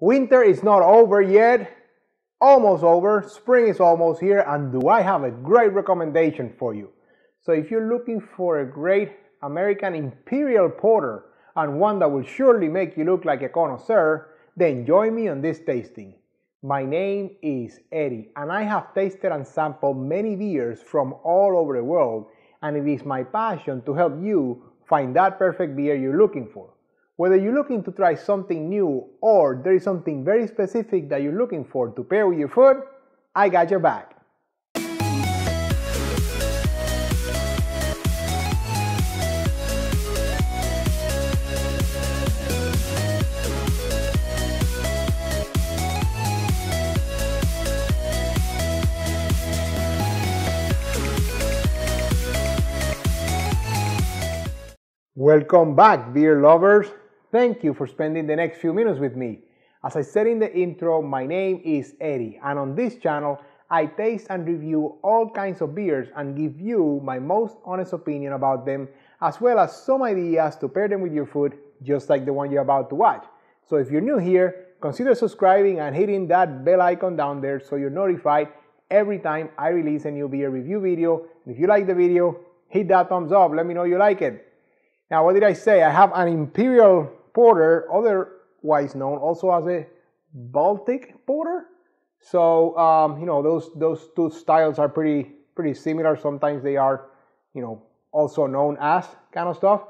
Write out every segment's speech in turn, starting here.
Winter is not over yet, almost over. Spring is almost here, and do I have a great recommendation for you. So if you're looking for a great American Imperial Porter and one that will surely make you look like a connoisseur, then join me on this tasting. My name is Eddie, and I have tasted and sampled many beers from all over the world, and it is my passion to help you find that perfect beer you're looking for. Whether you're looking to try something new or there is something very specific that you're looking for to pair with your food, I got your back. Welcome back, beer lovers. Thank you for spending the next few minutes with me. As I said in the intro, my name is Eddie, and on this channel, I taste and review all kinds of beers and give you my most honest opinion about them, as well as some ideas to pair them with your food, just like the one you're about to watch. So if you're new here, consider subscribing and hitting that bell icon down there so you're notified every time I release a new beer review video. And if you like the video, hit that thumbs up, let me know you like it. Now, what did I say? I have an Imperial Porter, otherwise known also as a Baltic Porter. So, you know, those two styles are pretty similar. Sometimes they are, you know, also known as kind of stuff.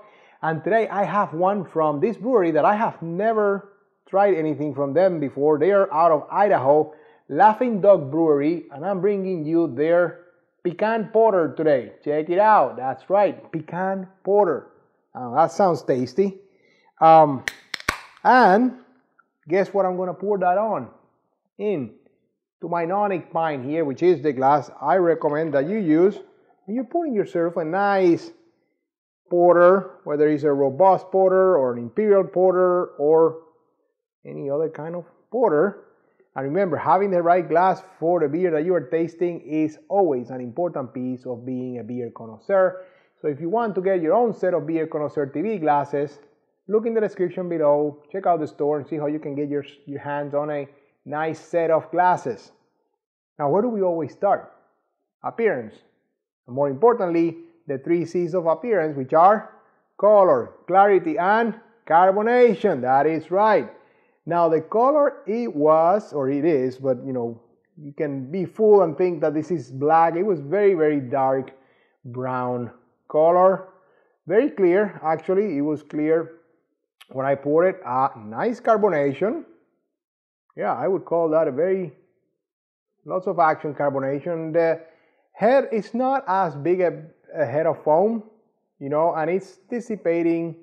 And today I have one from this brewery that I have never tried anything from them before. They are out of Idaho, Laughing Dog Brewery, and I'm bringing you their Pecan Porter today. Check it out. That's right, Pecan Porter. That sounds tasty. And guess what I'm going to pour that on? In to my Nonic pint here, which is the glass I recommend that you use when you're pouring yourself a nice porter, whether it's a robust porter or an Imperial Porter or any other kind of porter. And remember, having the right glass for the beer that you are tasting is always an important piece of being a beer connoisseur. So if you want to get your own set of Beer Connoisseur TV glasses, look in the description below, check out the store and see how you can get your hands on a nice set of glasses. Now, where do we always start? Appearance. And more importantly, the 3 C's of appearance, which are color, clarity, and carbonation. That is right. Now, the color, it was, or it is, but you know, you can be fooled and think that this is black. It was very, very dark brown color, very clear. Actually, it was clear when I poured it. Nice carbonation. Yeah, I would call that a very lots of action carbonation. The head is not as big a head of foam, you know, and it's dissipating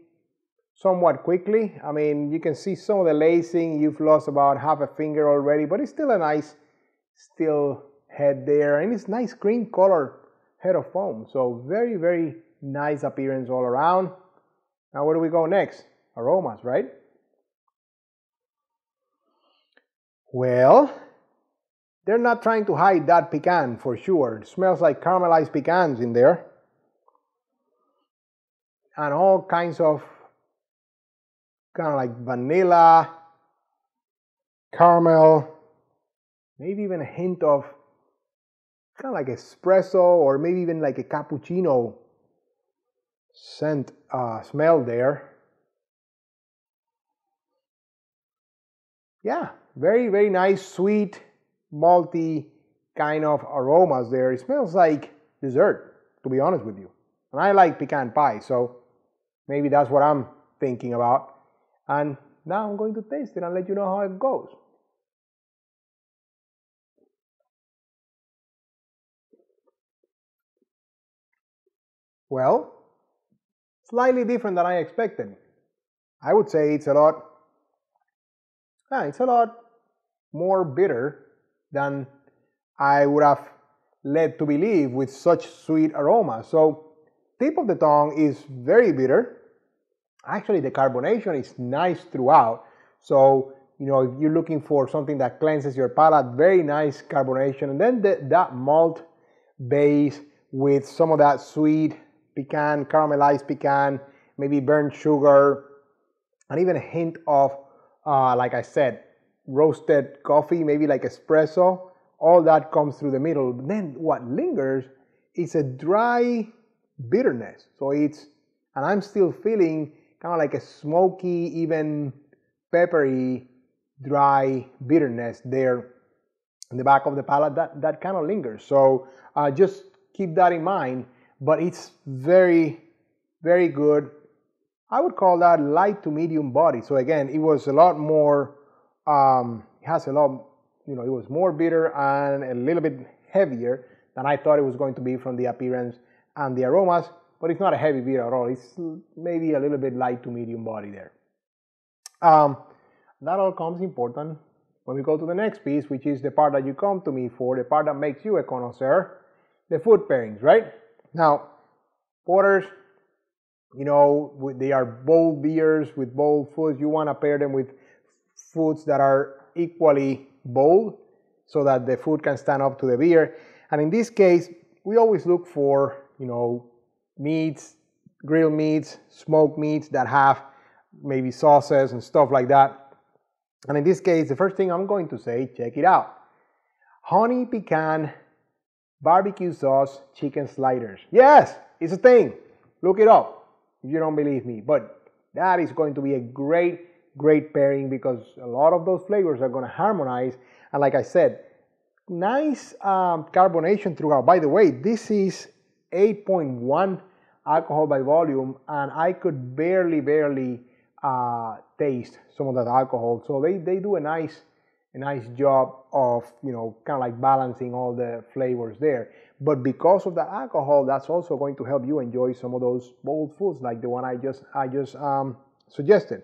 somewhat quickly. I mean, you can see some of the lacing. You've lost about half a finger already, but it's still a nice still head there, and it's nice green color head of foam. So very, very nice appearance all around. Now where do we go next? Aromas, right? Well, they're not trying to hide that pecan for sure. It smells like caramelized pecans in there. And all kinds of kind of like vanilla, caramel, maybe even a hint of kind of like espresso or maybe even like a cappuccino scent smell there. Yeah, very, very nice, sweet, malty kind of aromas there. It smells like dessert, to be honest with you. And I like pecan pie, so maybe that's what I'm thinking about. And now I'm going to taste it and let you know how it goes. Well, slightly different than I expected. I would say it's a lot more bitter than I would have led to believe with such sweet aroma. So, tip of the tongue is very bitter. Actually, the carbonation is nice throughout. So, you know, if you're looking for something that cleanses your palate, very nice carbonation. And then that malt base with some of that sweet pecan, caramelized pecan, maybe burnt sugar, and even a hint of, like I said, roasted coffee, maybe like espresso. All that comes through the middle. Then what lingers is a dry bitterness. So and I'm still feeling kind of like a smoky, even peppery, dry bitterness there in the back of the palate. That kind of lingers. So just keep that in mind. But it's very, very good. I would call that light to medium body. So again, it was a lot more, it has a lot, it was more bitter and a little bit heavier than I thought it was going to be from the appearance and the aromas, but it's not a heavy beer at all. It's maybe a little bit light to medium body there. That all comes important when we go to the next piece, which is the part that you come to me for, the part that makes you a connoisseur, the food pairings, right? Now, porters, they are bold beers with bold foods. You want to pair them with foods that are equally bold so that the food can stand up to the beer. And in this case, we always look for, meats, grilled meats, smoked meats that have maybe sauces and stuff like that. And in this case, the first thing I'm going to say, check it out. Honey pecan barbecue sauce chicken sliders. Yes, it's a thing. Look it up if you don't believe me. But that is going to be a great pairing because a lot of those flavors are going to harmonize. And like I said, nice carbonation throughout. By the way, this is 8.1 alcohol by volume, and I could barely taste some of that alcohol. So they do a nice job of kind of like balancing all the flavors there. But because of the alcohol, that's also going to help you enjoy some of those bold foods like the one I just suggested.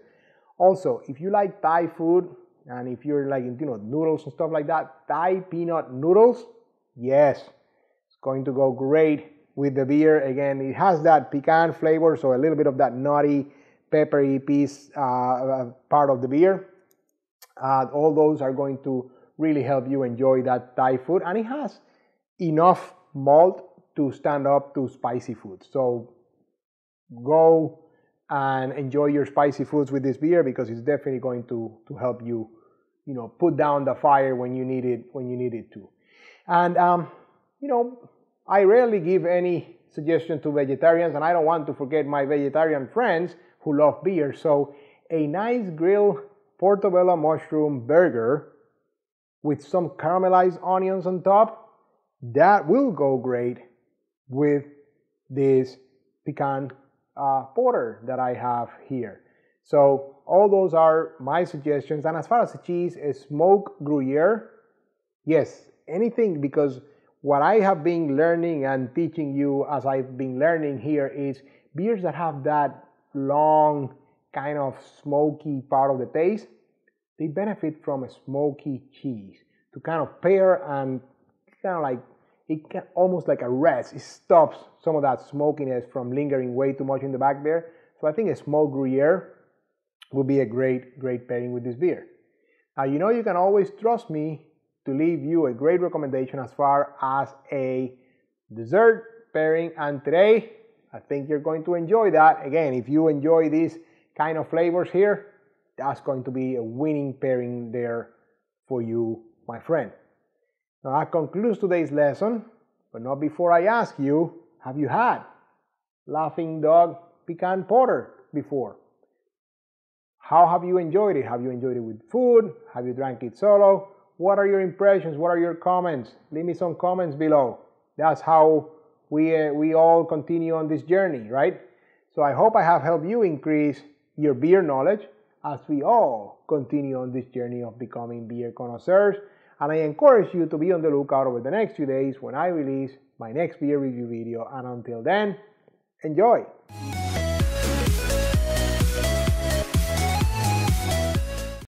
Also, if you like Thai food and if you're like noodles and stuff like that, Thai peanut noodles, yes, it's going to go great with the beer. Again, it has that pecan flavor, so a little bit of that nutty, peppery piece part of the beer. All those are going to really help you enjoy that Thai food, and it has enough malt to stand up to spicy food. So go and enjoy your spicy foods with this beer because it's definitely going to help you, put down the fire when you need it to. And I rarely give any suggestion to vegetarians, and I don't want to forget my vegetarian friends who love beer. So a nice grilled portobello mushroom burger with some caramelized onions on top, that will go great with this pecan porter that I have here. So all those are my suggestions. And as far as the cheese, a smoked Gruyere, yes, anything, because what I have been learning and teaching you as I've been learning here is beers that have that long kind of smoky part of the taste, they benefit from a smoky cheese to kind of pair and kind of like, it can almost like a rest. It stops some of that smokiness from lingering way too much in the back there. So I think a smoked Gruyere would be a great pairing with this beer. Now, you can always trust me to leave you a great recommendation as far as a dessert pairing. And today, I think you're going to enjoy that. Again, if you enjoy these kind of flavors here, that's going to be a winning pairing there for you, my friend. Now that concludes today's lesson, but not before I ask you, have you had Laughing Dog Pecan Porter before? How have you enjoyed it? Have you enjoyed it with food? Have you drank it solo? What are your impressions? What are your comments? Leave me some comments below. That's how we all continue on this journey, right? So I hope I have helped you increase your beer knowledge as we all continue on this journey of becoming beer connoisseurs. And I encourage you to be on the lookout over the next few days when I release my next beer review video. And until then, enjoy!